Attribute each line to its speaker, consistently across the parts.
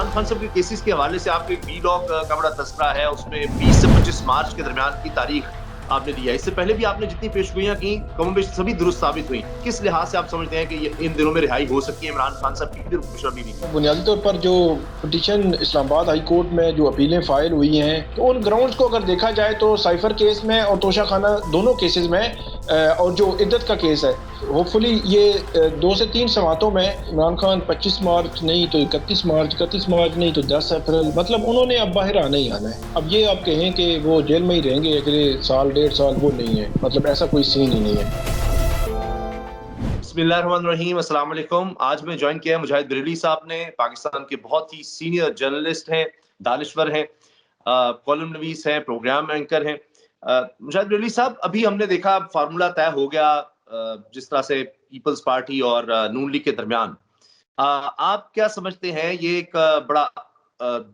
Speaker 1: इमरान खान साहब के केसेस के हवाले से आपके वीलॉग का बड़ा तस्करा है, उसमें 20 से 25 मार्च के दरमियान की तारीख आपने दी है। इससे पहले भी आपने जितनी पेशगोइयां की कमोबेश सभी दुरुस्त साबित हुई। किस लिहाज से आप समझते हैं कि इन दिनों में रिहाई हो सकती है इमरान खान साहब की और बुशरा बीवी की?
Speaker 2: बुनियादी तौर पर जो पिटीशन इस्लामाबाद हाई कोर्ट में जो अपीलें फाइल हुई हैं, तो उन ग्राउंड्स को अगर देखा जाए तो साइफर केस में और तोशा खाना दोनों केसेस में और जो इद्दत का केस है, होपफुली ये 2 से 3 समातों में इमरान खान 25 मार्च नहीं तो 31 मार्च, 31 मार्च नहीं तो 10 अप्रैल, मतलब उन्होंने अब बाहर आना ही आना है। अब ये आप कहें कि वो जेल में ही रहेंगे अगले साल 1.5 साल, वो नहीं है, मतलब ऐसा कोई सीन ही नहीं है।
Speaker 1: बिस्मिल्लाहिर्रहमानिर्रहीम, अस्सलाम वालेकुम। आज मैं ज्वाइन किया है मुजाहिद बरेली साहब ने, पाकिस्तान के बहुत ही सीनियर जर्नलिस्ट हैं, दानिश्वर हैं, कॉलम नवीस हैं, प्रोग्राम एंकर हैं। मुजाहिद बरेली साहब, अभी हमने देखा फार्मूला तय हो गया जिस तरह से पीपल्स पार्टी और नून लीग के दरमियान। आप क्या समझते हैं ये एक बड़ा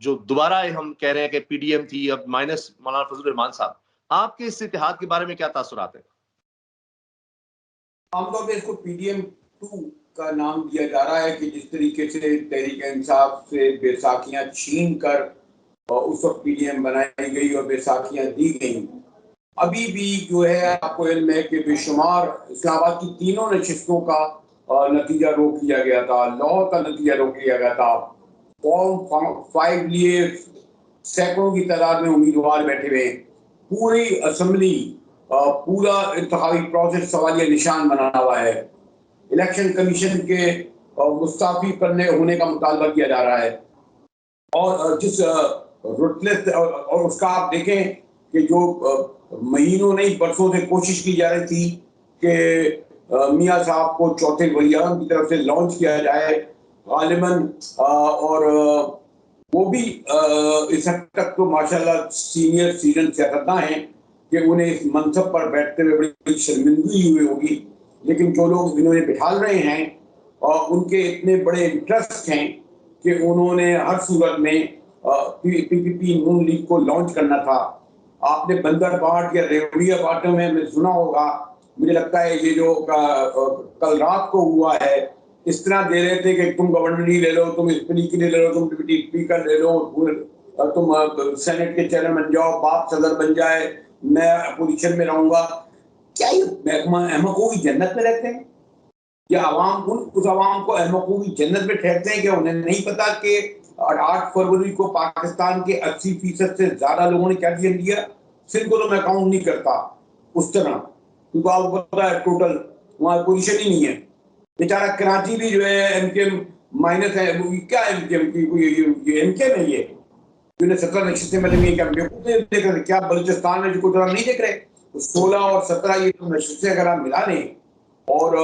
Speaker 1: जो दोबारा हम कह रहे हैं कि पीडीएम थी, अब माइनस मौलाना फजल रहमान साहब, आपके इस इत्तेहाद के बारे में क्या तासुरात है?
Speaker 3: आमतौर पर इसको पीडीएम 2 का नाम दिया जा रहा है कि जिस तरीके से तहरीक इंसाफ से बैसाखियां छीन कर उस वक्त पीडीएम बनाई गई और बैसाखियां दी गई। अभी भी जो है आपको इल्म है कि बेशुमार इस्लामाबाद की तीनों नशिस्तों का नतीजा रोक लिया गया था, लाहौर का नतीजा रोक लिया गया था। फॉर्म 5 लिए सैकड़ों की तादाद में उम्मीदवार बैठे हुए, पूरी असम्बली पूरा इंतखाबी प्रोसेस सवालिया निशान बना हुआ है। इलेक्शन कमीशन के मुस्ताफी करने होने का मुतालबा किया जा रहा है और जिस रुटलेस और उसका आप देखें कि जो महीनों नहीं बरसों से कोशिश की जा रही थी कि मियाँ साहब को चौथे वज़ीर-ए-आज़म की तरफ से लॉन्च किया जाए गालिबन, और वो भी इस हद तक तो माशाल्लाह सीनियर सीजन सियासतदान हैं कि उन्हें इस मनसब पर बैठते हुए बड़ी शर्मिंदगी हुई होगी। लेकिन जो लोग इन्होंने बिठाल रहे हैं और उनके इतने बड़े इंटरेस्ट हैं कि उन्होंने हर सूरत में पीपीपी नून लीग को लॉन्च करना था। आपने बंदर बाट या रेवड़िया बाटों में सुना होगा। मुझे लगता है ये जो कल रात को हुआ है, इस तरह दे रहे थे कि तुम गवर्नर ही ले लो, तुम स्पीकर ले लो, तुम डिप्टी स्पीकर ले लो, तुम सेनेट के चेयरमैन बन जाओ, बाप सदर बन जाए, मैं अपोजिशन में रहूंगा। क्या ये अहमकों की जन्नत में रहते हैं? या आवाम उस आवाम को अहमकों की जन्नत में ठहरते हैं? क्या उन्हें नहीं पता कि 8 फरवरी को पाकिस्तान के 80% से ज्यादा लोगों ने क्या डिसीजन दिया? सिंध को तो मैं काउंट नहीं करता उस तरह, क्योंकि आपको पता है टोटल वहां पोजीशन ही नहीं है। बेचारा कराची भी जो है एमकेएम माइनस है, क्या एमकेएम की एमकेएम है ये, जिन्हें 17 नशिस्तें मिलेंगी, क्या बलूचिस्तान में जो नहीं देख रहे? 16 और 17 ये तो नशिस्तें अगर आप मिला लें और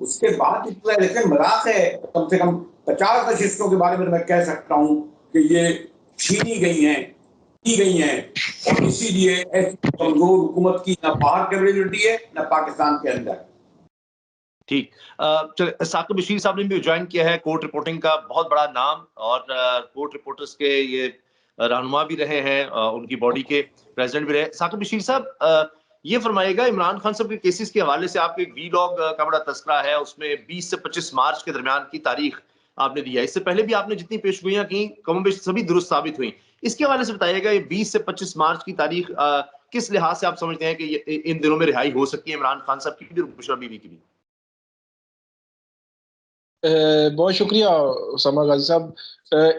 Speaker 3: उसके बाद इलेक्शन मजाक है, कम से कम 50 नशिस्तों के बारे में मैं कह सकता हूँ कि ये छीनी गई हैं, की गई हैं, और इसीलिए ऐसी कमजोर हुकूमत की ना बाहर कैपेबिलिटी है ना पाकिस्तान के अंदर।
Speaker 1: ठीक। चलिए, साकिब बशीर साहब ने भी ज्वाइन किया है, कोर्ट रिपोर्टिंग का बहुत बड़ा नाम, और कोर्ट रिपोर्टर्स के ये रहनुमा भी रहे हैं, उनकी बॉडी के प्रेसिडेंट भी रहे। साकिब बशीर साहब, ये फरमाइएगा, इमरान खान साहब के केसेस के हवाले से आपके एक वीलॉग का बड़ा तस्करा है, उसमें 20 से 25 मार्च के दरमियान की तारीख आपने दी है। इससे पहले भी आपने जितनी पेशगोइयां की कमोबेश सभी दुरुस्त साबित हुई। इसके हवाले से बताइएगा, ये 20 से 25 मार्च की तारीख किस लिहाज से आप समझते हैं कि इन दिनों में रिहाई हो सकती है इमरान खान साहब की और बुशरा बीवी की भी?
Speaker 2: बहुत शुक्रिया उसामा गाजी साहब।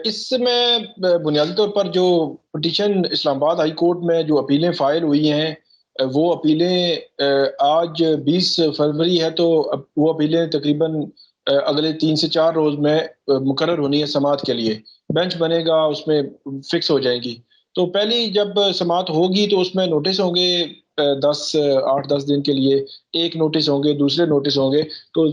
Speaker 2: इसमें बुनियादी तौर पर जो पिटीशन इस्लामाबाद हाई कोर्ट में जो अपीलें फाइल हुई हैं, वो अपीलें आज 20 फरवरी है, तो वो अपीलें तकरीबन अगले 3 से 4 रोज में मुकर्रर होनी है समाअत के लिए। बेंच बनेगा, उसमें फिक्स हो जाएंगी। तो पहली जब समाअत होगी तो उसमें नोटिस होंगे 8-10 दिन के लिए, एक नोटिस होंगे, दूसरे नोटिस होंगे। तो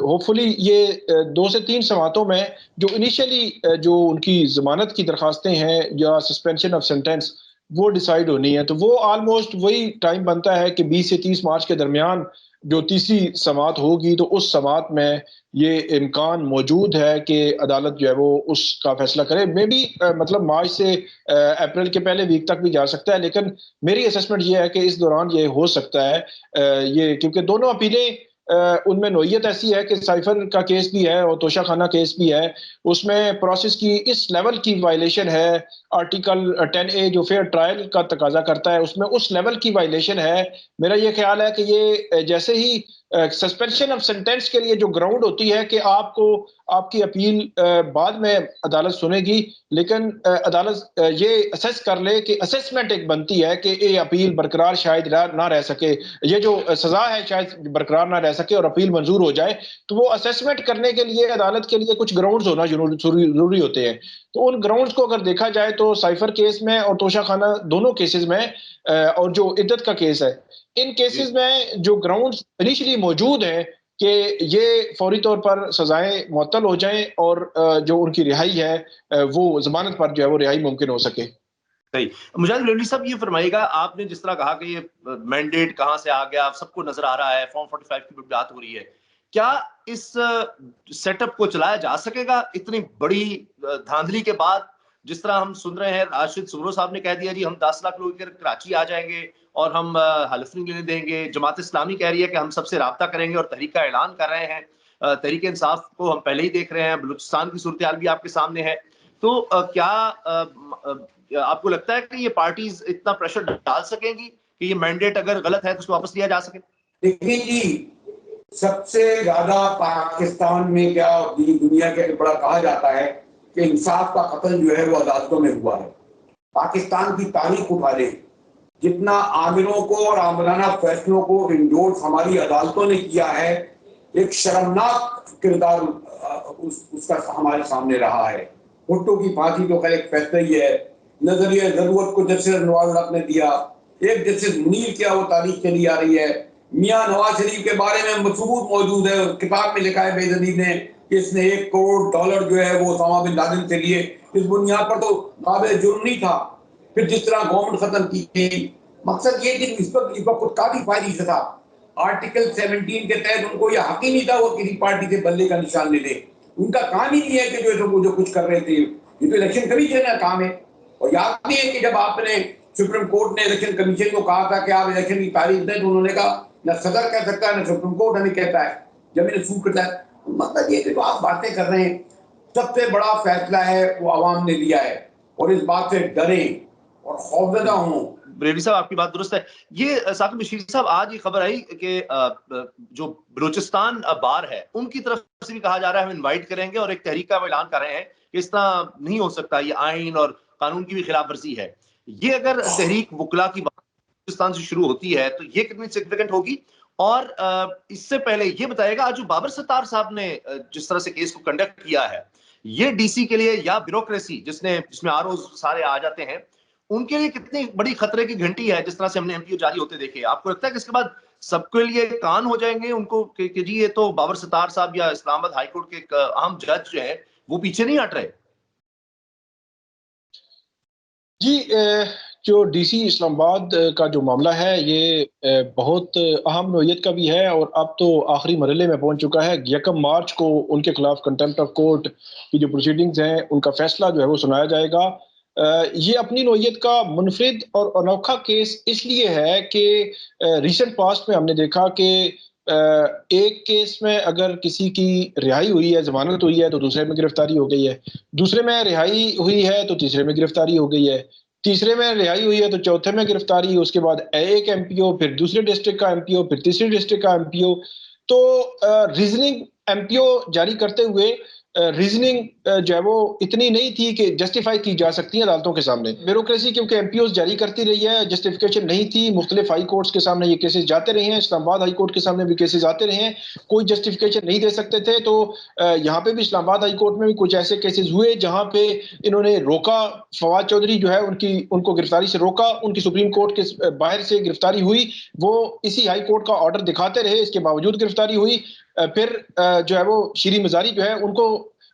Speaker 2: होपफुली ये 2 से 3 समातों में जो इनिशियली जो उनकी जमानत की दरखास्तें हैं या सस्पेंशन ऑफ सेंटेंस, वो डिसाइड होनी है। तो वो ऑलमोस्ट वही टाइम बनता है कि 20 से 30 मार्च के दरमियान जो तीसरी समाअत होगी, तो उस समाअत में ये इम्कान मौजूद है कि अदालत जो है वो उसका फैसला करे। मे बी मतलब मार्च से अप्रैल के पहले वीक तक भी जा सकता है, लेकिन मेरी असेसमेंट ये है कि इस दौरान ये हो सकता है। ये क्योंकि दोनों अपीलें उनमें नोयत ऐसी है कि साइफर का केस भी है और तोशा खाना केस भी है, उसमें प्रोसेस की इस लेवल की वायलेशन है, आर्टिकल 10A जो फेयर ट्रायल का तकाजा करता है, उसमें उस लेवल की वायलेशन है। मेरा ये ख्याल है कि ये जैसे ही सस्पेंशन ऑफ सेंटेंस के लिए जो ग्राउंड होती है कि आपको आपकी अपील बाद में अदालत सुनेगी, लेकिन अदालत ये असेस कर ले कि असेसमेंट एक बनती है कि ये अपील बरकरार शायद ना रह सके, ये जो सजा है शायद बरकरार ना रह सके और अपील मंजूर हो जाए, तो वो असेसमेंट करने के लिए अदालत के लिए कुछ ग्राउंड्स होना जरूरी होते हैं। तो उन ग्राउंड्स को अगर देखा जाए तो साइफर केस में और तोशा खाना दोनों केसेस में और जो इद्दत का केस है, इन केसेस में जो ग्राउंड्स इनिशियली मौजूद हैं कि ये फौरी तौर पर सजाएं मुअत्तल हो जाएं और जो उनकी रिहाई है वो जमानत पर जो है वो रिहाई मुमकिन हो सके।
Speaker 1: सही। मुजाहिद लोधी साहब ये फरमाइएगा, आपने जिस तरह कहा कि ये मैंडेट कहाँ से आ गया, सबको नजर आ रहा है, फॉर्म 45 की भी बात हो रही है। क्या इस सेटअप को चलाया जा सकेगा इतनी बड़ी धांधली के बाद? जिस तरह हम सुन रहे हैं, राशिद सुब्रो साहब ने कह दिया जी हम 10 लाख लोग कराची आ जाएंगे और हम हल्फ नहीं लेने देंगे। जमात इस्लामी कह रही है कि हम सबसे राब्ता करेंगे और तहरीक का ऐलान कर रहे हैं। तहरीक इंसाफ को हम पहले ही देख रहे हैं, बलूचिस्तान की सूरत हाल भी आपके सामने है। तो क्या आपको लगता है कि ये पार्टीज इतना प्रेशर डाल सकेंगी कि ये मैंडेट अगर गलत है तो उसको वापस लिया जा सके?
Speaker 3: देखिए जी, सबसे ज्यादा पाकिस्तान में क्या दुनिया के बड़ा कहा जाता है कि इंसाफ का कत्ल जो है वो अदालतों में हुआ है। पाकिस्तान की तारीख उठा ले, जितना आमिरों को और आमराना फैसलों को इंडोर्स हमारी अदालतों ने किया है, एक शर्मनाक किरदार उसका हमारे सामने रहा है। भुट्टो की फांसी तो खैर एक फैसला ही है, नजरिया जरूरत को जस्टिस नवाज हक ने दिया, एक जस्टिस मुनीर क्या वो तारीख चली आ रही है। मियां नवाज शरीफ के बारे में सबूत मौजूद है, किताब में लिखा है बेदलील ने कि इसने $1 करोड़ जो है वो ओसामा बिन लादेन से लिए। इस बुनियाद पर तो काबिल जुर्म नहीं था। फिर जिस तरह गवर्नमेंट खत्म की गई, मकसद ये कि इस पर खुद काफी फायदी से था। आर्टिकल 17 के तहत उनको यह हक ही नहीं था वो किसी पार्टी से बल्ले का निशान ले ले। उनका काम ही नहीं है कि जो कुछ कर रहे थे, ये तो इलेक्शन कमीशन का काम है। और याद नहीं है कि जब आपने सुप्रीम कोर्ट ने इलेक्शन कमीशन को कहा था कि आप इलेक्शन की तारीख दें, तो उन्होंने कहा न सदर कह सकता है न सुप्रीम कोर्ट हमें कहता है, जमीन सूट करता है। मतलब ये जो आप बातें कर रहे हैं, सबसे बड़ा फैसला है वो आवाम ने लिया है और इस बात से डरें और खौफजदा हों।
Speaker 1: रेड्डी साहब आपकी बात दुरुस्त है। ये साकिब बशीर साहब, आज ये खबर आई कि जो बलूचिस्तान बार है उनकी तरफ से भी कहा जा रहा है हम इनवाइट करेंगे और एक तहरीक का ऐलान कर रहे हैं कि इस तरह नहीं हो सकता, ये आइन और कानून की भी खिलाफ वर्जी है। ये अगर तहरीक वुकला की बात बलूचिस्तान से शुरू होती है तो ये कितनी सिग्निफिकेंट होगी? और इससे पहले ये बताएगा, आज जो बाबर सत्तार साहब ने जिस तरह से केस को कंडक्ट किया है, ये डीसी के लिए या ब्यूरोक्रेसी जिसमें आरओ सारे आ जाते हैं, उनके लिए कितनी बड़ी खतरे की घंटी है? जिस तरह से हमने एमपीओ जारी होते देखे, आपको लगता है कि इसके बाद सबके लिए कान हो जाएंगे उनको कि जी ये तो बाबर सत्तार साहब या इस्लामाबाद हाईकोर्ट के एक अहम जज जो है वो पीछे नहीं हट रहे?
Speaker 2: जी, जो डीसी इस्लामाबाद का जो मामला है ये बहुत अहम नोयत का भी है और अब तो आखिरी मरहले में पहुंच चुका है। 1 मार्च को उनके खिलाफ कंटेम्प्ट ऑफ कोर्ट की जो प्रोसीडिंग्स हैं उनका फैसला जो है वो सुनाया जाएगा। ये अपनी नोयत का मुनफरिद और अनोखा केस इसलिए है कि रिसेंट पास्ट में हमने देखा कि एक केस में अगर किसी की रिहाई हुई है, जमानत हुई है, तो दूसरे में गिरफ्तारी हो गई है, दूसरे में रिहाई हुई है तो तीसरे में गिरफ्तारी हो गई है, तीसरे में रिहाई हुई है तो चौथे में गिरफ्तारी, उसके बाद एक एमपीओ, फिर दूसरे डिस्ट्रिक्ट का एमपीओ, फिर तीसरे डिस्ट्रिक्ट का एमपीओ। तो रीजनिंग एमपीओ जारी करते हुए रीजनिंग जो है वो इतनी नहीं थी कि जस्टिफाई की जा सकती है अदालतों के सामने। ब्यूरोक्रेसी क्योंकि एमपीओ जारी करती रही है, जस्टिफिकेशन नहीं थी, मुख्तलिफ हाई कोर्ट्स के सामने ये केसेस जाते रहे हैं, इस्लामाबाद हाई कोर्ट के सामने भी केसेस आते रहे हैं, कोई जस्टिफिकेशन नहीं दे सकते थे। तो यहाँ पे भी इस्लामाबाद हाई कोर्ट में भी कुछ ऐसे केसेस हुए जहाँ पे इन्होंने रोका, फवाद चौधरी जो है उनको गिरफ्तारी से रोका, उनकी सुप्रीम कोर्ट के बाहर से गिरफ्तारी हुई, वो इसी हाई कोर्ट का ऑर्डर दिखाते रहे, इसके बावजूद गिरफ्तारी हुई। फिर जो है वो शीरी मजारी जो है उनको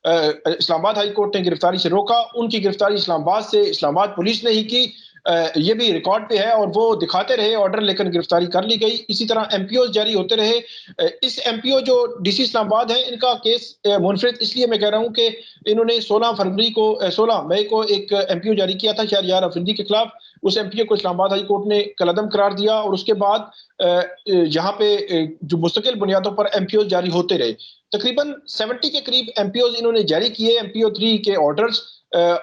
Speaker 2: इस्लामाबाद हाई कोर्ट ने गिरफ्तारी से रोका, उनकी गिरफ्तारी इस्लामाबाद पुलिस ने ही की। ये भी रिकॉर्ड पे है और वो दिखाते रहे ऑर्डर, लेकिन गिरफ्तारी कर ली गई। इसी तरह एमपीओ जारी होते रहे। इस एमपीओ जो डीसी इस्लामाबाद है, इनका केस मुनफरिद इसलिए मैं कह रहा हूं कि इन्होंने 16 मई को एक एमपीओ जारी किया था शहरयार अफरीदी के खिलाफ। उस एमपीओ को इस्लामाबाद हाई कोर्ट ने कलअदम करार दिया और उसके बाद यहाँ पे जो मुस्तकिल बुनियादों पर एमपीओ जारी होते रहे। तकरीबन 70 के करीब एमपीओ इन्होंने जारी किए, एमपीओ 3 के ऑर्डर्स,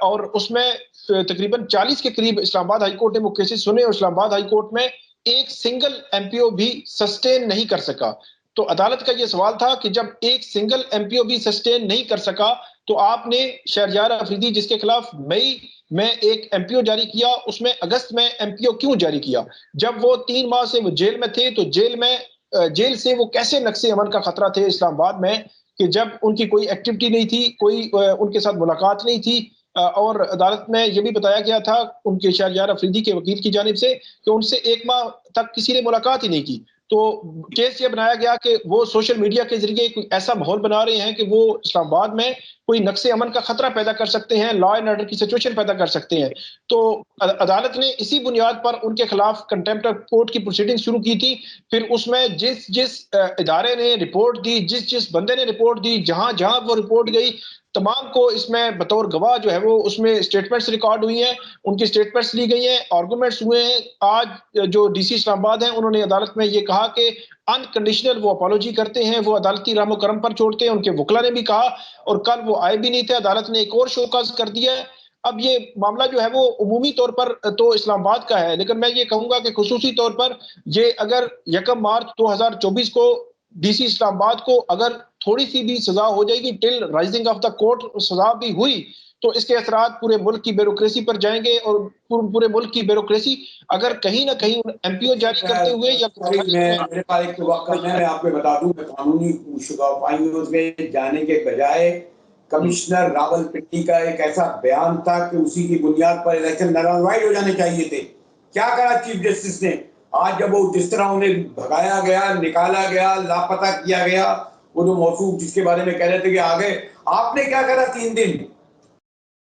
Speaker 2: और उसमें तकरीबन 40 के करीब इस्लामाबाद हाई कोर्ट ने वो केसेस सुने और इस्लामाबाद हाई कोर्ट में एक सिंगल एमपीओ भी सस्टेन नहीं कर सका। तो अदालत का ये सवाल था कि जब एक सिंगल एमपीओ भी सस्टेन नहीं कर सका तो आपने शहरयार अफरीदी जिसके खिलाफ मई में एक एमपीओ जारी किया, उसमें अगस्त में एमपीओ क्यों जारी किया? जब वो 3 माह से वो जेल में थे तो जेल से वो कैसे नक्शे अमन का खतरा थे इस्लामाबाद में, कि जब उनकी कोई एक्टिविटी नहीं थी, कोई उनके साथ मुलाकात नहीं थी। और अदालत में यह भी बताया गया था उनके शहरयार अफरीदी के वकील की जानिब से कि उनसे 1 माह तक किसी ने मुलाकात ही नहीं की। तो केस ये बनाया गया कि वो सोशल मीडिया के जरिए कोई ऐसा माहौल बना रहे हैं कि वो इस्लामाबाद में कोई नक्शे अमन का खतरा पैदा कर सकते हैं, लॉ एंड ऑर्डर की सिचुएशन पैदा कर सकते हैं। तो अदालत ने इसी बुनियाद पर उनके खिलाफ कंटेम्प्ट ऑफ कोर्ट की प्रोसीडिंग शुरू की थी। फिर उसमें जिस जिस इदारे ने रिपोर्ट दी, जिस जिस बंदे ने रिपोर्ट दी, जहां जहां वो रिपोर्ट गई, तमाम को इसमें बतौर गवाह जो है वो उसमें स्टेटमेंट्स रिकॉर्ड हुई हैं, उनकी स्टेटमेंट्स ली गई हैं, आर्गूमेंट्स हुए हैं। आज जो डीसी इस्लामाबाद हैं उन्होंने अदालत में ये कहा कि अनकंडीशनल वो अपॉलॉजी करते हैं, वो अदालती रामो करम पर छोड़ते हैं। उनके वकला ने भी कहा और कल वो आए भी नहीं थे, अदालत ने एक और शोकाज कर दिया है। अब ये मामला जो है वो उमूमी तौर पर तो इस्लामाबाद का है, लेकिन मैं ये कहूंगा कि खुसूसी तौर पर ये अगर 1 मार्च 2024 को डीसी इस्लामाबाद को अगर थोड़ी सी भी सजा हो जाएगी, till rising of the court सजा भी हुई, तो इसके असरात पूरे मुल्क की ब्यूरोक्रेसी पर जाएंगे और पूरे मुल्क की ब्यूरोक्रेसी अगर कहीं ना कहीं एमपीओ जारी करते हुए या
Speaker 3: मेरे पास एक वक्त कम है, मैं आपको बता दूं, मैं कानूनी शुगाफाइयों में जाने के बजाय कमिश्नर रावलपिंडी का एक ऐसा बयान था कि उसी की बुनियाद पर इलेक्शन नलवाइड हो जाने चाहिए थे। क्या करा चीफ जस्टिस ने? आज जब वो जिस तरह उन्हें भगाया गया, निकाला गया, लापता किया गया, वो जो मौसूफ जिसके बारे में कह रहे थे कि आ गए, आपने क्या करा 3 दिन?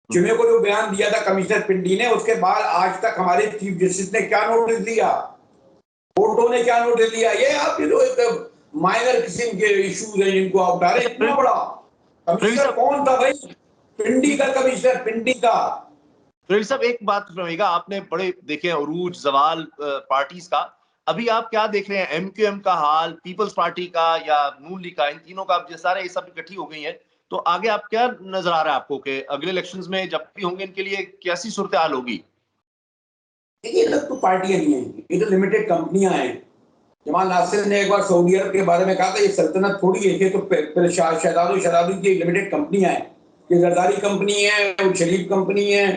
Speaker 3: जुमे को जो बयान दिया था कमिश्नर पिंडी ने, उसके बाद आज तक हमारे चीफ जस्टिस ने क्या नोटिस दिया, कोर्टों ने क्या नोटिस दिया? ये आपके जो एक माइनर किस्म के इश्यूज हैं जिनको आप उठा रहे, इतना बड़ा कमिश्नर कौन था भाई? पिंडी का कमिश्नर, पिंडी का।
Speaker 1: तो साहब एक बात सुनिएगा, आपने बड़े देखे उरूज जवाल पार्टीज का, अभी आप क्या देख रहे हैं? एमक्यूएम का हाल, पीपल्स पार्टी का या नून लीग का, इन तीनों का जो सारे ये सब इकट्ठी हो गई है, तो आगे आप क्या नजर आ रहा है आपको कि अगले इलेक्शंस में जब भी होंगे इनके लिए कैसी सूरत हाल होगी?
Speaker 3: ये अलग तो पार्टियां नहीं है, ये तो लिमिटेड कंपनियां हैं। जमाल नासिर ने एक बार सऊदी अरब के बारे में कहा था, ये सल्तनत थोड़ी है, ये तो शहजादों की लिमिटेड कंपनियां हैं। ये जरदारी कंपनी है, शरीफ कंपनी है।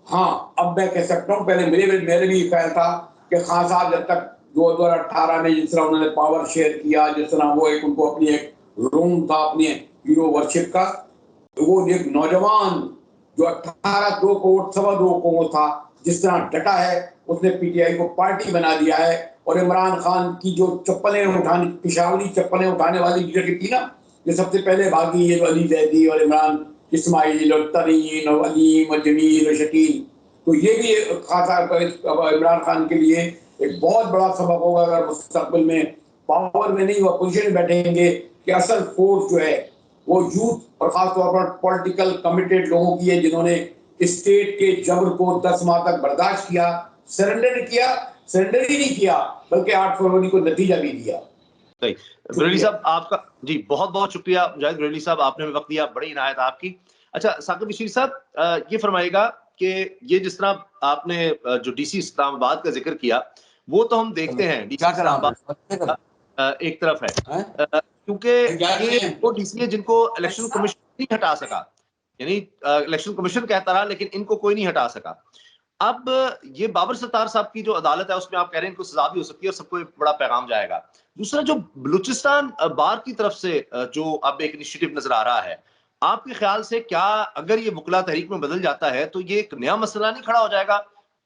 Speaker 3: हाँ, अब मैं कह सकता हूँ, पहले मेरे भी ख्याल था कि खान साहब जब तक 2018 में जिस तरह उन्होंने पावर शेयर किया, जिस तरह वो एक उनको अपनी एक रूम था अपने हीरो वर्शिप का, तो वो एक नौजवान जो 18 2 करोड़ 2.25 करोड़ था, जिस तरह डटा है, उसने पीटीआई को पार्टी बना दिया है। और इमरान खान की जो चप्पलें उठाने, पिशावरी चप्पलें उठाने वाली लीडर थी ना, ये सबसे पहले भागी, ये अली जैदी और इमरान इस्माइल और तरीन और अलीम और जमील और शकील। तो ये भी खासा इमरान खान के लिए एक बहुत बड़ा सबक होगा अगर मुस्तकबिल में पावर में नहीं, वो अपोजिशन में बैठेंगे, कि असल फोर्स जो है वो यूथ और खासतौर पर पॉलिटिकल कमिटेड लोगों की है, जिन्होंने स्टेट के जबर को 10 माह तक बर्दाश्त किया, सरेंडर ही नहीं किया, बल्कि 8 फरवरी को नतीजा भी दिया।
Speaker 1: सही। बरेली साहब आपका जी बहुत बहुत शुक्रिया। मुजाहिद बरेली साहब, आपने वक्त दिया, बड़ी इनायत आपकी। अच्छा साकिब बशीर साहब, ये फरमाइएगा कि ये जिस तरह आपने जो डीसी इस्लामाबाद का जिक्र किया, वो तो हम देखते हैं डीसी इस्लामाबाद एक तरफ है, क्योंकि ये वो डीसी है जिनको इलेक्शन कमीशन नहीं हटा सका, यानी इलेक्शन कमीशन कहता रहा लेकिन इनको कोई नहीं हटा सका। अब ये बाबर सत्तार साहब की जो अदालत है उसमें आप कह रहे हैं इनको सजा भी हो सकती है और सबको एक बड़ा पैगाम जाएगा। दूसरा, जो बलूचिस्तान बार की तरफ से जो अब एक इनिशिएटिव नजर आ रहा है, आपके ख्याल से क्या अगर ये वकला तहरीक में बदल जाता है तो ये एक नया मसला नहीं खड़ा हो जाएगा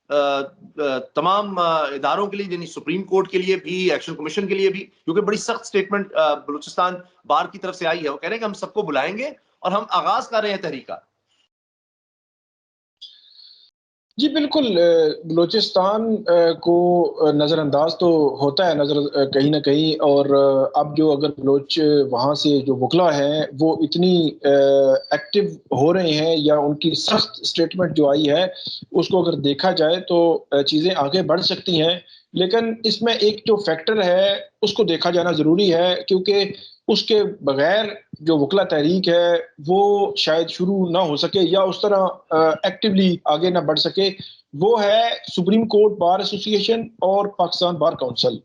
Speaker 1: तमाम इदारों के लिए, यानी सुप्रीम कोर्ट के लिए भी, इलेक्शन कमीशन के लिए भी? क्योंकि बड़ी सख्त स्टेटमेंट बलूचिस्तान बार की तरफ से आई है, वो कह रहे हैं कि हम सबको बुलाएंगे और हम आगाज कर रहे हैं तहरीक का।
Speaker 2: जी बिल्कुल, बलूचिस्तान को नज़रअंदाज तो होता है नज़र कहीं ना कहीं। और अब जो अगर बलोच वहाँ से जो वकला हैं वो इतनी एक्टिव हो रहे हैं या उनकी सख्त स्टेटमेंट जो आई है उसको अगर देखा जाए तो चीज़ें आगे बढ़ सकती हैं। लेकिन इसमें एक जो फैक्टर है उसको देखा जाना ज़रूरी है, क्योंकि उसके बगैर जो वकला तहरीक है वो शायद शुरू ना हो सके या उस तरह एक्टिवली आगे ना बढ़ सके। वो है सुप्रीम कोर्ट बार एसोसिएशन और Pakistan bar council.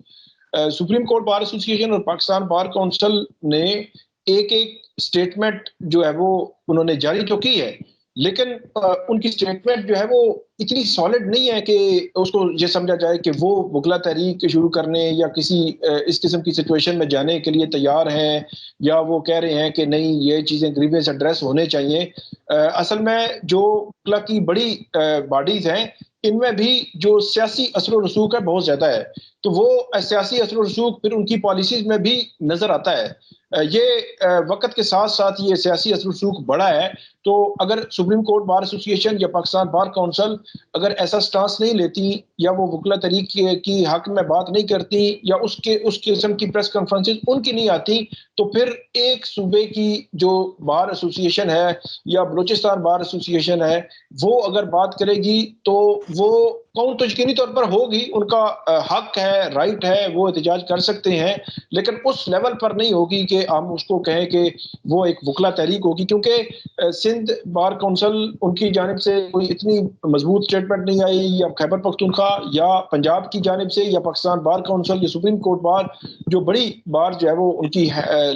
Speaker 2: Supreme court bar association और पाकिस्तान बार काउंसिल ने एक एक स्टेटमेंट जो है वो उन्होंने जारी तो की है, लेकिन उनकी स्टेटमेंट जो है वो इतनी सॉलिड नहीं है कि उसको ये समझा जाए कि वो वकला तहरीक शुरू करने या किसी इस किस्म की सिचुएशन में जाने के लिए तैयार हैं, या वो कह रहे हैं कि नहीं ये चीज़ें ग्रीवेंस एड्रेस होने चाहिए। असल में जो वकला की बड़ी बॉडीज हैं इनमें भी जो सियासी असर रसूख है बहुत ज्यादा है, तो वो सियासी असर रसूख फिर उनकी पॉलिसीज में भी नजर आता है। ये वक्त के साथ साथ ये सियासी असर रसूख बढ़ा है। तो अगर सुप्रीम कोर्ट बार एसोसिएशन या पाकिस्तान बार काउंसिल अगर ऐसा स्टांस नहीं लेती या वो वकला तहरीक की हक में बात नहीं करती या उस किस्म की प्रेस कॉन्फ्रेंसेज उनकी नहीं आती, तो फिर एक सूबे की जो बार एसोसिएशन है या बलूचिस्तान बार एसोसिएशन है वो अगर बात करेगी तो वो कौन तो यकीनी तौर पर होगी, उनका हक है, राइट है, वो एहतजाज कर सकते हैं। लेकिन उस लेवल पर नहीं होगी कि हम उसको कहें कि वो एक वकला तहरीक होगी, क्योंकि सिंध बार काउंसिल उनकी जानिब से कोई इतनी मजबूत स्टेटमेंट नहीं आई, या खैबर पख्तूनख्वा या पंजाब की जानिब से या पाकिस्तान बार काउंसिल या सुप्रीम कोर्ट बार जो बड़ी बार जो है वो उनकी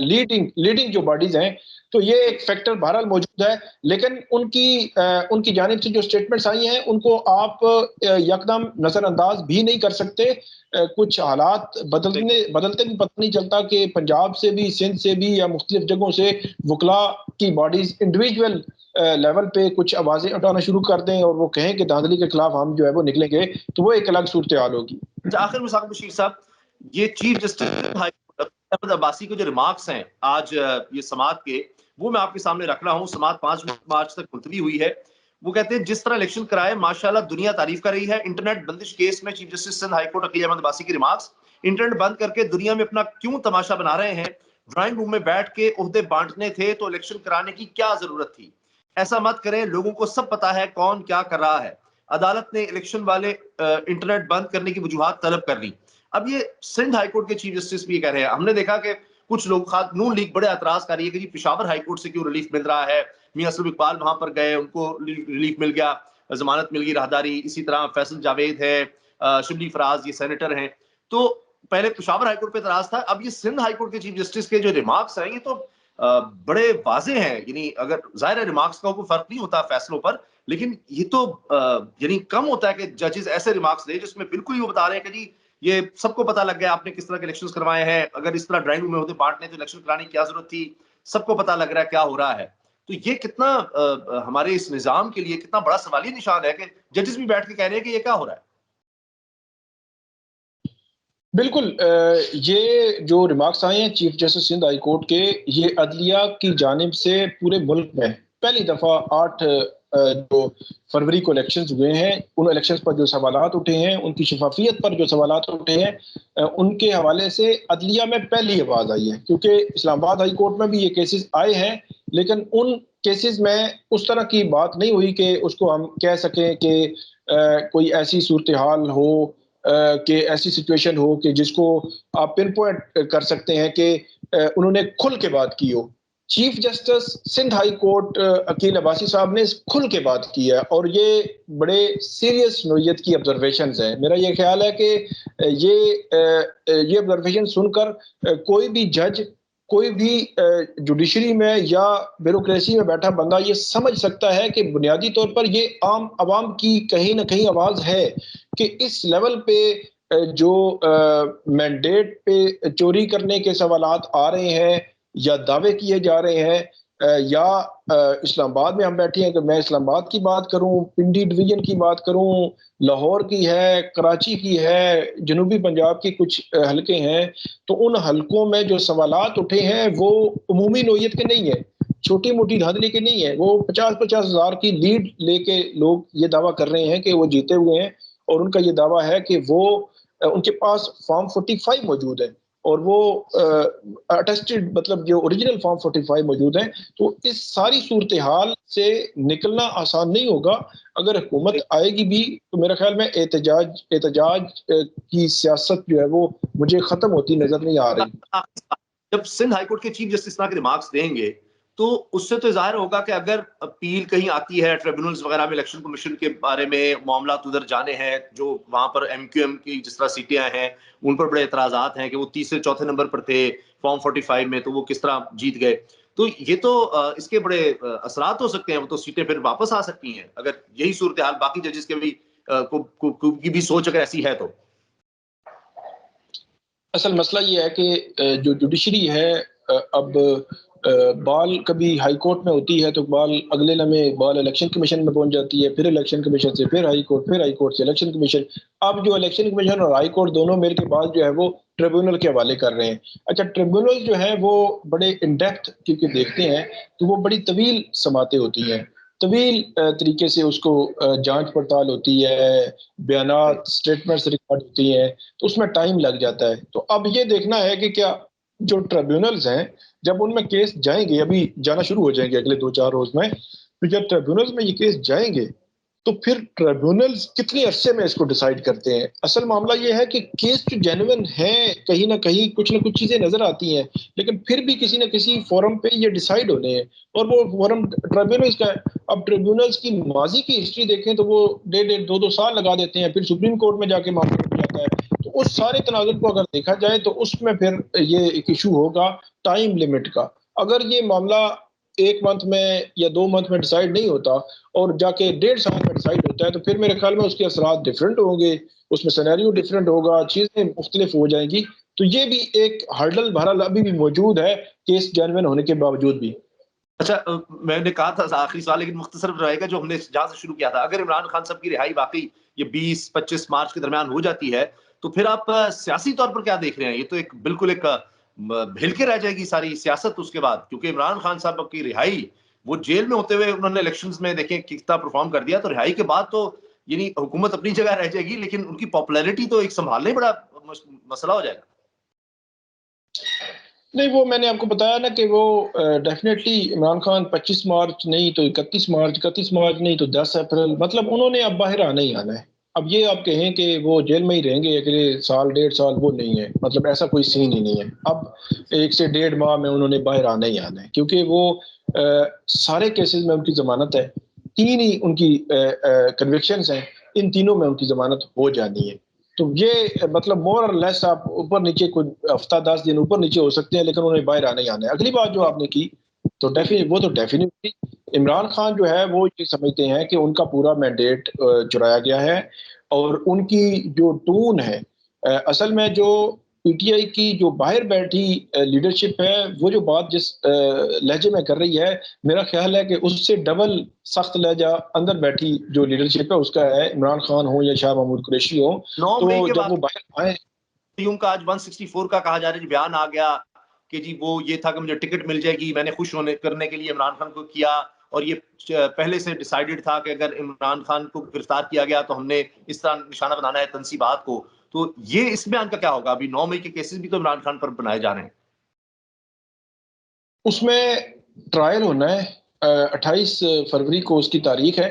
Speaker 2: लीडिंग लीडिंग जो बॉडीज हैं। तो ये एक फैक्टर बहरहाल मौजूद है। लेकिन उनकी जानिब से जो स्टेटमेंट्स आई हैं उनको आप यकदम नजरअंदाज भी नहीं कर सकते। कुछ हालात बदलते भी पता नहीं चलता कि पंजाब से भी, सिंध से भी या मुख्तलिफ जगहों से वकला की बॉडीज इंडिविजुअल लेवल पे कुछ आवाजें उठाना शुरू कर दें और वो कहें कि धांधली के खिलाफ हम जो है वो निकलेंगे, तो वो एक अलग सूरत हाल होगी।
Speaker 1: अच्छा, आखिर में साकिब बशीर साहब, ये chief justice high court Ahmed Abbasi के जो रिमार्क्स हैं आज ये समात के, वो मैं आपके सामने रख रहा हूँ। समात 5 मार्च तक मुलतवी हुई है। वो कहते हैं जिस तरह इलेक्शन कराए माशाल्लाह दुनिया तारीफ कर रही है। इंटरनेट बंदिश केस में chief justice Sindh high court Aqeel Ahmed Abbasi के रिमार्क्स, इंटरनेट बंद करके दुनिया में अपना क्यों तमाशा बना रहे हैं। ड्राइंग रूम में बैठ के ओहदे बांटने थे तो इलेक्शन कराने की क्या जरूरत थी। ऐसा मत करें, लोगों को सब पता है कौन क्या कर रहा है। अदालत ने इलेक्शन वाले इंटरनेट बंद करने की वजूहात तलब कर ली। अब ये सिंध हाईकोर्ट के चीफ जस्टिस भी कह रहे हैं। हमने देखा कि कुछ लोग, खास नून लीग बड़े एतराज कर रही है कि जी पेशावर हाईकोर्ट से क्यों रिलीफ मिल रहा है। मियां असलम इकबाल वहां पर गए, उनको रिलीफ मिल गया, जमानत मिल गई, राहदारी। इसी तरह फैसल जावेद है, शिबली फराज, ये सेनेटर हैं। तो पहले पेशावर हाईकोर्ट पे एतराज था, अब ये सिंध हाईकोर्ट के चीफ जस्टिस के जो रिमार्क्स हैं ये तो बड़े वाजे हैं। यानी अगर जाहिर है रिमार्क्स का कोई फर्क नहीं होता फैसलों पर, लेकिन ये तो यानी कम होता है कि जजेस ऐसे रिमार्क्स दे जिसमें बिल्कुल ही वो बता रहे हैं कि जी ये सबको पता लग गया आपने किस तरह के इलेक्शंस करवाए हैं। अगर इस तरह ड्राइंग रूम में होते बांटने तो इलेक्शन कराने की क्या जरूरत थी। सबको पता लग रहा है क्या हो रहा है। तो ये कितना हमारे इस निजाम के लिए कितना बड़ा सवालिया निशान है कि जजेस भी बैठ के कह रहे हैं कि ये क्या हो रहा है।
Speaker 2: बिल्कुल, ये जो रिमार्क्स आए हैं chief justice Sindh high court के, ये अदलिया की जानिब से पूरे मुल्क में पहली दफा 8 जो फरवरी को इलेक्शंस हुए हैं, उन इलेक्शंस पर जो सवालात उठे हैं, उनकी शफाफियत पर जो सवालात उठे हैं, उनके हवाले से अदलिया में पहली आवाज आई है। क्योंकि इस्लामाबाद हाई कोर्ट में भी ये केसेस आए हैं, लेकिन उन केसेस में उस तरह की बात नहीं हुई कि उसको हम कह सकें कि कोई ऐसी सूरत हाल हो कि ऐसी सिचुएशन हो कि जिसको आप पिन पॉइंट कर सकते हैं कि उन्होंने खुल के बात की हो। Chief justice Sindh high court Aqeel Abbasi साहब ने खुल के बात की है और ये बड़े सीरियस नोयत की ऑब्जर्वेशन हैं। मेरा ये ख्याल है कि ये ऑब्जर्वेशन सुनकर कोई भी जज, कोई भी जुडिशरी में या ब्यूरोक्रेसी में बैठा बंदा ये समझ सकता है कि बुनियादी तौर पर ये आम आवाम की कहीं ना कहीं आवाज है कि इस लेवल पे जो मैंडेट पे चोरी करने के सवालात आ रहे हैं या दावे किए जा रहे हैं, या इस्लामाबाद में हम बैठे हैं कि मैं इस्लामाबाद की बात करूं, पिंडी डिवीजन की बात करूं, लाहौर की है, कराची की है, जनूबी पंजाब की कुछ हलके हैं, तो उन हलकों में जो सवालात उठे हैं वो उमूमी नोयत के नहीं है। छोटी मोटी धांधली की नहीं है। वो 50-50 हज़ार की लीड लेके लोग ये दावा कर रहे हैं कि वो जीते हुए हैं, और उनका ये दावा है कि वो उनके पास फॉर्म 45 मौजूद है, और वो अटेस्टेड, मतलब जो ओरिजिनल फॉर्म 45 मौजूद है। तो इस सारी सूरत हाल से निकलना आसान नहीं होगा। अगर हुकूमत आएगी भी तो मेरा ख्याल में एहतजाज एहतजाज की सियासत जो है वो मुझे खत्म होती नजर नहीं आ रही।
Speaker 1: जब सिंध हाईकोर्ट के चीफ जस्टिस के रिमार्क्स देंगे तो उससे तो जाहिर होगा कि अगर अपील कहीं आती है ट्रिब्यूनल्स वगैरह में, इलेक्शन कमीशन के बारे में मामला उधर जाने हैं, जो वहां पर एमक्यूएम की जिस तरह सीटें हैं उन पर बड़े एतराजात हैं कि वो तीसरे चौथे नंबर पर थे फॉर्म 45 में, तो वो किस तरह जीत गए। तो ये तो इसके बड़े असरात हो सकते हैं, वो तो सीटें फिर वापस आ सकती हैं अगर यही सूरत हाल बाकी जजेस के भी की भी सोच अगर ऐसी है तो।
Speaker 2: असल मसला ये है कि जो जुडिशरी है, अब बाल कभी हाई कोर्ट में होती है तो बाल अगले लम्हे बाल इलेक्शन कमीशन में पहुंच जाती है, फिर इलेक्शन कमीशन से फिर हाई कोर्ट, फिर हाई कोर्ट से इलेक्शन कमीशन। अब जो इलेक्शन कमीशन और हाई कोर्ट दोनों मिल के बाद जो है वो ट्रिब्यूनल के हवाले कर रहे हैं। अच्छा, ट्रिब्यूनल जो है वो बड़े इन डेप्थ क्योंकि देखते हैं तो वो बड़ी तवील समातें होती हैं, तवील तरीके से उसको जांच पड़ताल होती है, बयानात स्टेटमेंट्स रिकॉर्ड होती हैं, तो उसमें टाइम लग जाता है। तो अब ये देखना है कि क्या जो ट्रिब्यूनल्स हैं, जब उनमें केस जाएंगे, अभी जाना शुरू हो जाएंगे अगले 2-4 रोज में, तो जब ट्रिब्यूनल्स में ये केस जाएंगे तो फिर ट्रिब्यूनल्स कितने अरसे में इसको डिसाइड करते हैं। असल मामला ये है कि केस जो जेन्युइन है, कहीं ना कहीं कुछ ना कुछ चीजें नजर आती हैं, लेकिन फिर भी किसी ना किसी फोरम पे ये डिसाइड होने हैं, और वो फोरम ट्रिब्यूनल्स का है। अब ट्रिब्यूनल्स की माजी की हिस्ट्री देखें तो वो 1.5-2 साल लगा देते हैं, फिर सुप्रीम कोर्ट में जाके मामला हो जाता है। तो उस सारे तनाजुर को अगर देखा जाए तो उसमें फिर ये एक इशू होगा टाइम लिमिट का। अगर ये मामला 1 मंथ में या 2 मंथ में डिसाइड नहीं होता और जाके 1.5 साल में डिसाइड होता है, तो फिर मेरे ख्याल में उसके असरात डिफरेंट होंगे, उसमें सिनेरियो डिफरेंट होगा, चीजें मुख्तलिफ हो जाएंगी। तो ये भी एक हर्डल बहरहाल अभी भी मौजूद है केस जेन्युइन होने के बावजूद भी।
Speaker 1: अच्छा, मैंने कहा था आखिरी सवाल लेकिन मुख्तसर रहेगा, जो हमने जहां से शुरू किया था, अगर इमरान खान साहब की रिहाई वाकई ये 20-25 मार्च के दरमियान हो जाती है तो फिर आप सियासी तौर पर क्या देख रहे हैं? ये तो एक बिल्कुल एक हिल के रह जाएगी सारी सियासत उसके बाद, क्योंकि इमरान खान साहब की रिहाई, वो जेल में होते हुए उन्होंने इलेक्शंस में देखें कितना परफॉर्म कर दिया, तो रिहाई के बाद तो यानी हुकूमत अपनी जगह रह जाएगी लेकिन उनकी पॉपुलैरिटी तो एक संभालना ही बड़ा मसला हो जाएगा।
Speaker 2: नहीं, वो मैंने आपको बताया ना कि वो डेफिनेटली इमरान खान 25 मार्च नहीं तो 31 मार्च, 31 मार्च नहीं तो 10 अप्रैल, मतलब उन्होंने अब बाहर आना ही आना है। अब ये आप कहें कि वो जेल में ही रहेंगे अगले साल 1.5 साल, वो नहीं है, मतलब ऐसा कोई सीन ही नहीं है। अब 1 से 1.5 माह में उन्होंने बाहर आना ही आना है, क्योंकि वो सारे केसेस में उनकी जमानत है, 3 ही उनकी कन्विक्शंस हैं, इन तीनों में उनकी जमानत हो जानी है। तो ये मतलब मोर और लेस आप ऊपर नीचे कुछ हफ्ता 10 दिन ऊपर नीचे हो सकते हैं, लेकिन उन्हें बाहर आना ही आना है। अगली बात जो आपने की तो डेफिनेटली इमरान खान जो है वो ये समझते हैं कि उनका पूरा मैंडेट चुराया गया है, और उनकी जो टून है, असल में जो पीटीआई की जो बाहर बैठी लीडरशिप है, वो जो बात जिस लहजे में कर रही है, मेरा ख्याल है कि उससे डबल सख्त लहजा अंदर बैठी जो लीडरशिप है उसका है, इमरान खान हो या शाह महमूद कुरैशी हो।
Speaker 1: 9
Speaker 2: तो
Speaker 1: मई के
Speaker 2: जब वो बाहर आए,
Speaker 1: यूं का आज 164 का कहा जा रहा है, बयान आ गया कि जी वो ये था कि मुझे टिकट मिल जाएगी, मैंने खुश होने करने के लिए इमरान खान को किया, और ये पहले से डिसाइडेड था कि अगर इमरान खान को गिरफ्तार किया गया तो हमने इस तरह निशाना बनाना है तंसीबात को। तो ये इस बयान का क्या होगा? अभी 9 मई के केसेस भी तो इमरान खान पर बनाए जा रहे हैं।
Speaker 2: उसमें ट्रायल होना है, 28 फरवरी को उसकी तारीख है,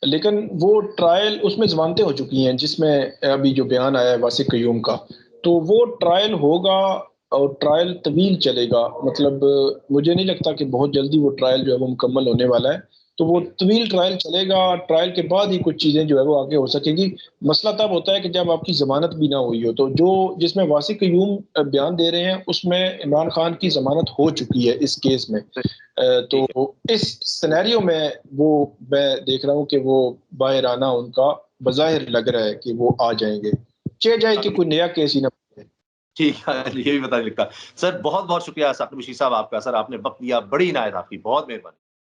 Speaker 2: लेकिन वो ट्रायल उसमें जमानतें हो चुकी हैं, जिसमें अभी जो बयान आया है वासिक कयूम का, तो वो ट्रायल होगा और ट्रायल तवील चलेगा। मतलब मुझे नहीं लगता कि बहुत जल्दी वो ट्रायल जो है वो मुकम्मल होने वाला है। तो वो तवील ट्रायल चलेगा, ट्रायल के बाद ही कुछ चीज़ें जो है वो आगे हो सकेगी। मसला तब होता है कि जब आपकी जमानत भी ना हुई हो। तो जो जिसमें वासिक कयूम बयान दे रहे हैं उसमें इमरान खान की जमानत हो चुकी है इस केस में।
Speaker 1: ठीक है।
Speaker 2: तो इस सिनेरियो में वो मैं देख रहा हूँ कि वो बाहर आना उनका बज़ाहिर लग रहा है कि वो आ जाएंगे, चाहे जाए कि कोई नया केस ही ना बने।
Speaker 1: ठीक है, ये भी पता नहीं लगता। सर बहुत-बहुत शुक्रिया साकिब बशीर साहब आपका। सर आपने वक़्त दिया, बड़ी इनायत आपकी, बहुत मेहरबानी।